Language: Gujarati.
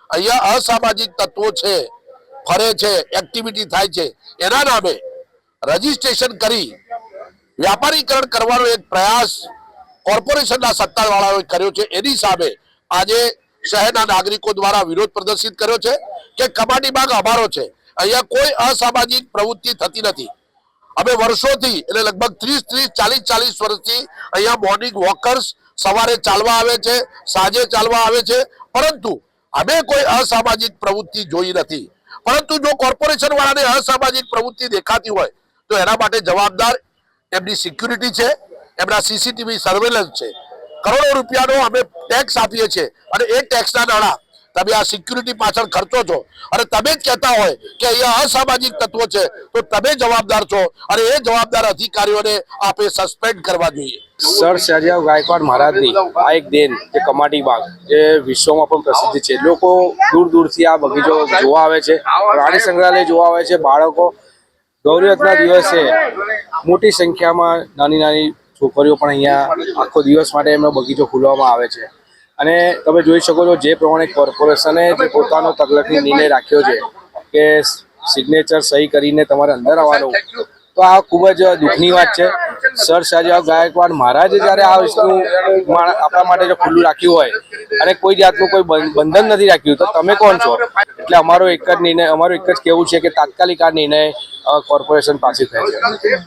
અહીંયા અસામાજિક તત્વો છે, ફરે છે, એક્ટિવિટી થાય છે, એના નામે રજીસ્ટ્રેશન કરી વ્યાપારીકરણ કરવાનો એક પ્રયાસ કોર્પોરેશનના સત્તાવાળાઓએ કર્યો છે। એની સામે આજે શહેરના નાગરિકો દ્વારા વિરોધ પ્રદર્શિત કર્યો છે કે કમાટી બાગ અમારો છે, અહીંયા કોઈ અસામાજિક પ્રવૃત્તિ થતી નથી। અમે વર્ષોથી એટલે લગભગ 30-40 વર્ષથી અહીંયા મોર્નિંગ વોકર્સ સવારે ચાલવા આવે છે, સાંજે ચાલવા આવે છે, પરંતુ અમે કોઈ અસામાજિક પ્રવૃત્તિ જોઈ નથી। પરંતુ જો કોર્પોરેશન વાળાને અસામાજિક પ્રવૃત્તિ દેખાતી હોય તો એના માટે જવાબદાર એમની સિક્યુરિટી છે, એમના સીસીટીવી સર્વેલન્સ છે। કરોડો રૂપિયાનો અમે ટેક્સ આપીએ છીએ અને એ ટેક્સના નાણાં તમે આ સિક્યુરિટી પાછળ ખર્ચો છો અને તમે જ કહેતા હોય કે અહીંયા અસામાજિક તત્વો છે તો તમે જવાબદાર છો અને એ જવાબદાર અધિકારીઓને આપે સસ્પેન્ડ કરવા જોઈએ। સર સયાજીરાવ ગાયકવાડ મહારાજની આ એક દેન જે કમાટી બાગ જે વિશ્વમાં પણ પ્રસિદ્ધ છે। લોકો દૂર દૂરથી આ બગીચો જોવા આવે છે, પ્રાણી સંગ્રહાલય જોવા આવે છે। બાળકો ગૌરી વ્રતના દિવસે મોટી સંખ્યામાં નાની નાની છોકરીઓ પણ અહીંયા આખો દિવસ માટે એમનો બગીચો ખોલવામાં આવે છે અને તમે જોઈ શકો છો જે પ્રમાણે કોર્પોરેશને જે પોતાનો તકલફી નિર્ણય રાખ્યો છે કે સિગ્નેચર સહી કરીને તમારે અંદર આવવાનું, તો આ ખૂબ જ દુઃખની વાત છે। સર સયાજીરાવ ગાયકવાડ મહારાજે જ્યારે આ વસ્તુ આપણા માટે જો ખુલ્લું રાખ્યું હોય અને કોઈ જાતનું કોઈ બંધન નથી રાખ્યું તો તમે કોણ છો? એટલે અમારું એક જ કહેવું છે કે તાત્કાલિક આ નિર્ણય કોર્પોરેશન પાસે થાય છે।